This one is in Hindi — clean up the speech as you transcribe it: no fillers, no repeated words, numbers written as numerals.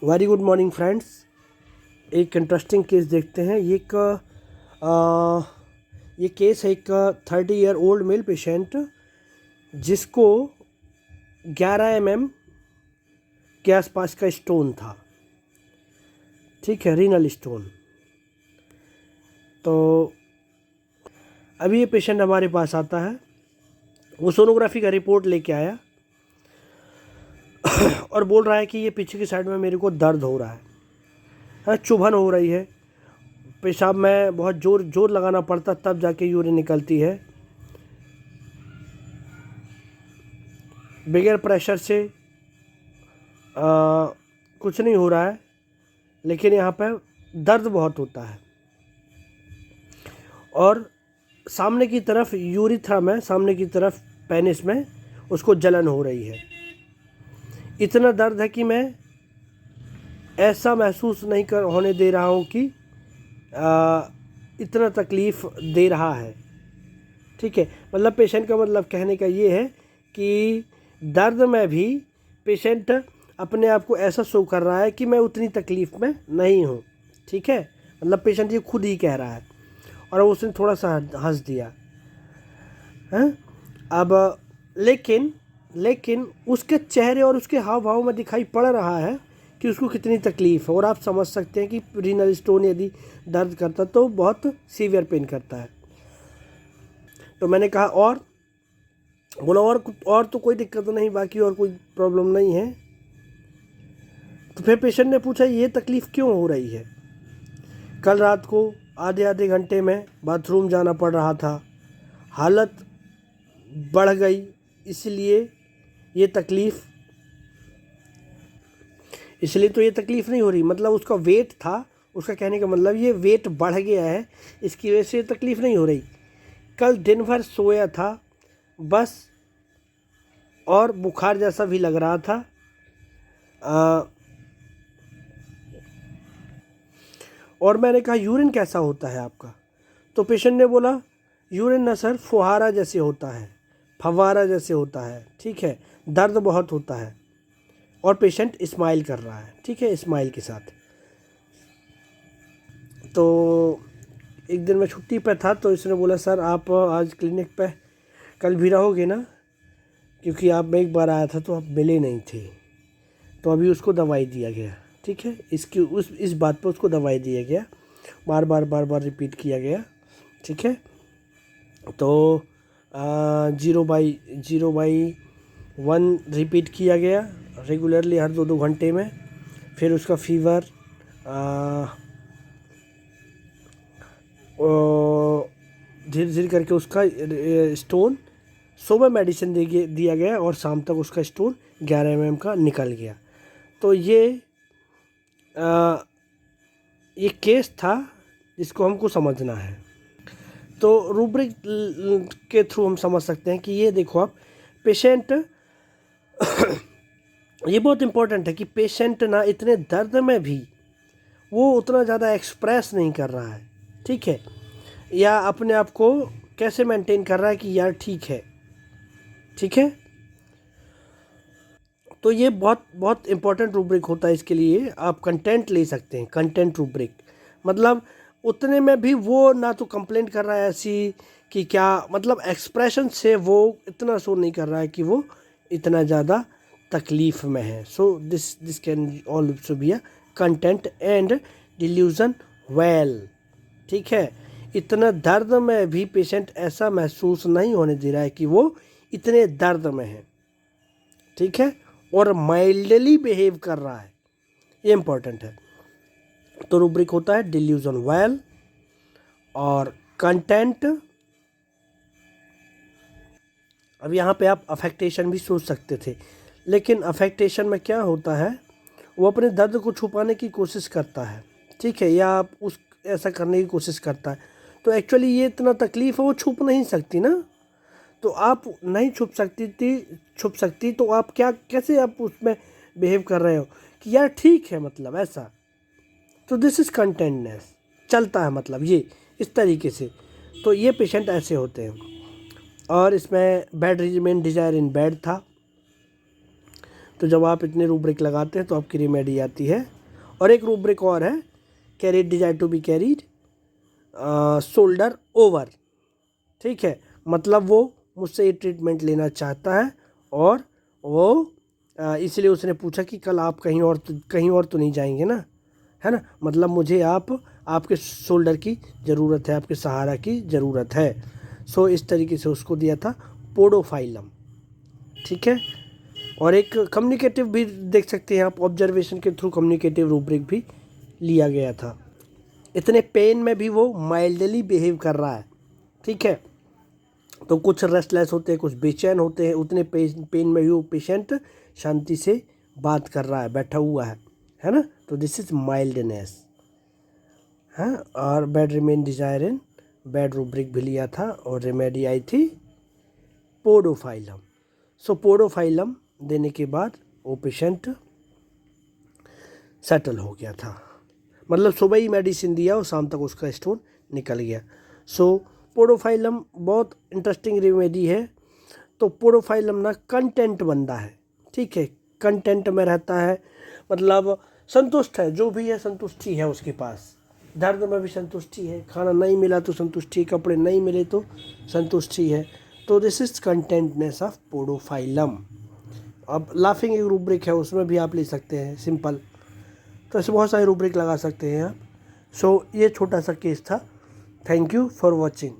Very good morning friends. एक इंटरेस्टिंग केस देखते हैं। ये केस है एक 30 ईयर ओल्ड मेल पेशेंट जिसको 11 mm के आसपास का स्टोन था। ठीक है, रीनल स्टोन। तो अभी ये पेशेंट हमारे पास आता है, वो सोनोग्राफी का रिपोर्ट लेके आया और बोल रहा है कि ये पीछे की साइड में मेरे को दर्द हो रहा है, चुभन हो रही है, पेशाब में बहुत जोर लगाना पड़ता तब जाके यूरिन निकलती है। बगैर प्रेशर से कुछ नहीं हो रहा है, लेकिन यहाँ पे दर्द बहुत होता है और सामने की तरफ यूरिथ्रा में, सामने की तरफ पेनिस में उसको जलन हो रही है। इतना दर्द है कि मैं ऐसा महसूस नहीं कर होने दे रहा हूँ कि इतना तकलीफ़ दे रहा है। ठीक है, मतलब पेशेंट का मतलब कहने का ये है कि दर्द में भी पेशेंट अपने आप को ऐसा शो कर रहा है कि मैं उतनी तकलीफ़ में नहीं हूँ। ठीक है, मतलब पेशेंट ये खुद ही कह रहा है और उसने थोड़ा सा हंस दिया है। अब लेकिन उसके चेहरे और उसके हाव भाव में दिखाई पड़ रहा है कि उसको कितनी तकलीफ़ है। और आप समझ सकते हैं कि रीनल स्टोन यदि दर्द करता तो बहुत सीवियर पेन करता है। तो मैंने कहा और बोला और तो कोई दिक्कत नहीं, बाकी और कोई प्रॉब्लम नहीं है। तो फिर पेशेंट ने पूछा ये तकलीफ़ क्यों हो रही है। कल रात को आधे घंटे में बाथरूम जाना पड़ रहा था, हालत बढ़ गई, इसलिए ये तकलीफ़ नहीं हो रही। मतलब उसका वेट था, उसका कहने का मतलब ये वेट बढ़ गया है, इसकी वजह से तकलीफ़ नहीं हो रही। कल दिन भर सोया था बस, और बुखार जैसा भी लग रहा था। और मैंने कहा यूरिन कैसा होता है आपका। तो पेशेंट ने बोला यूरिन ना सर फुहारा जैसे होता है, फव्वारा जैसे होता है। ठीक है, दर्द बहुत होता है। और पेशेंट स्माइल कर रहा है, ठीक है, स्माइल के साथ। तो एक दिन मैं छुट्टी पे था तो इसने बोला सर आप आज क्लिनिक पे कल भी रहोगे ना, क्योंकि आप एक बार आया था तो आप मिले नहीं थे। तो अभी उसको दवाई दिया गया। ठीक है, इस बात पर उसको दवाई दिया गया, बार बार रिपीट किया गया। ठीक है, तो 0/1 रिपीट किया गया रेगुलरली हर 2-2 घंटे में। फिर उसका फीवर धीरे धीरे करके उसका स्टोन सुबह मेडिसिन दिया गया और शाम तक उसका स्टोन 11 mm का निकल गया। तो ये केस था जिसको हमको समझना है। तो रूब्रिक के थ्रू हम समझ सकते हैं कि ये देखो आप पेशेंट ये बहुत इम्पोर्टेंट है कि पेशेंट ना इतने दर्द में भी वो उतना ज़्यादा एक्सप्रेस नहीं कर रहा है। ठीक है, या अपने आप को कैसे मेंटेन कर रहा है कि यार ठीक है। ठीक है, तो ये बहुत बहुत इम्पोर्टेंट रूब्रिक होता है। इसके लिए आप कंटेंट ले सकते हैं, कंटेंट रूब्रिक। मतलब उतने में भी वो ना तो कंप्लेंट कर रहा है ऐसी कि क्या, मतलब एक्सप्रेशन से वो इतना शो नहीं कर रहा है कि वो इतना ज़्यादा तकलीफ़ में है। So this can also be a content and delusion well. ठीक है, इतना दर्द में भी पेशेंट ऐसा महसूस नहीं होने दे रहा है कि वो इतने दर्द में है। ठीक है, और माइल्डली बिहेव कर रहा है, ये इंपॉर्टेंट है। तो रूब्रिक होता है डिल्यूजन वेल और कंटेंट। अब यहाँ पे आप अफेक्टेशन भी सोच सकते थे, लेकिन अफेक्टेशन में क्या होता है, वो अपने दर्द को छुपाने की कोशिश करता है। ठीक है, या आप उस ऐसा करने की कोशिश करता है। तो एक्चुअली ये इतना तकलीफ़ है, वो छुप नहीं सकती ना। तो आप नहीं छुप सकती तो आप कैसे आप उसमें बिहेव कर रहे हो कि यार ठीक है, मतलब ऐसा। तो दिस इज़ कंटेंटनेस चलता है, मतलब ये इस तरीके से। तो ये पेशेंट ऐसे होते हैं। और इसमें bed remain desire in bed था। तो जब आप इतने रूब्रिक लगाते हैं तो आपकी रेमेडी आती है। और एक रूब्रिक और है, carried desire to be carried shoulder over. ठीक है, मतलब वो मुझसे ये ट्रीटमेंट लेना चाहता है और वो इसलिए उसने पूछा कि कल आप कहीं और तो नहीं जाएंगे ना, है ना, मतलब मुझे आपके शोल्डर की ज़रूरत है, आपके सहारा की ज़रूरत है। सो इस तरीके से उसको दिया था पोडोफाइलम। ठीक है, और एक कम्युनिकेटिव भी देख सकते हैं आप, ऑब्जर्वेशन के थ्रू कम्युनिकेटिव रूब्रिक भी लिया गया था। इतने पेन में भी वो माइल्डली बिहेव कर रहा है। ठीक है, तो कुछ रेस्टलेस होते हैं, कुछ बेचैन होते हैं, उतने पेन में भी वो पेशेंट शांति से बात कर रहा है, बैठा हुआ है ना। तो दिस इज माइल्डनेस। हाँ, और bed remain desire in bed rubric भी लिया था और रेमेडी आई थी पोडोफाइलम। सो पोडोफाइलम देने के बाद वो पेशेंट सेटल हो गया था, मतलब सुबह ही मेडिसिन दिया और शाम तक उसका स्टोन निकल गया। सो पोडोफाइलम बहुत इंटरेस्टिंग रेमेडी है। तो पोडोफाइलम ना कंटेंट बंदा है। ठीक है, कंटेंट में रहता है, मतलब संतुष्ट है, जो भी है संतुष्टि है उसके पास। दर्द में भी संतुष्टि है, खाना नहीं मिला तो संतुष्टि, कपड़े नहीं मिले तो संतुष्टि है। तो this is contentedness of podophyllum. अब लाफिंग एक रूब्रिक है, उसमें भी आप ले सकते हैं सिंपल। तो ऐसे बहुत सारे रूब्रिक लगा सकते हैं आप। सो ये छोटा सा केस था। Thank you for watching.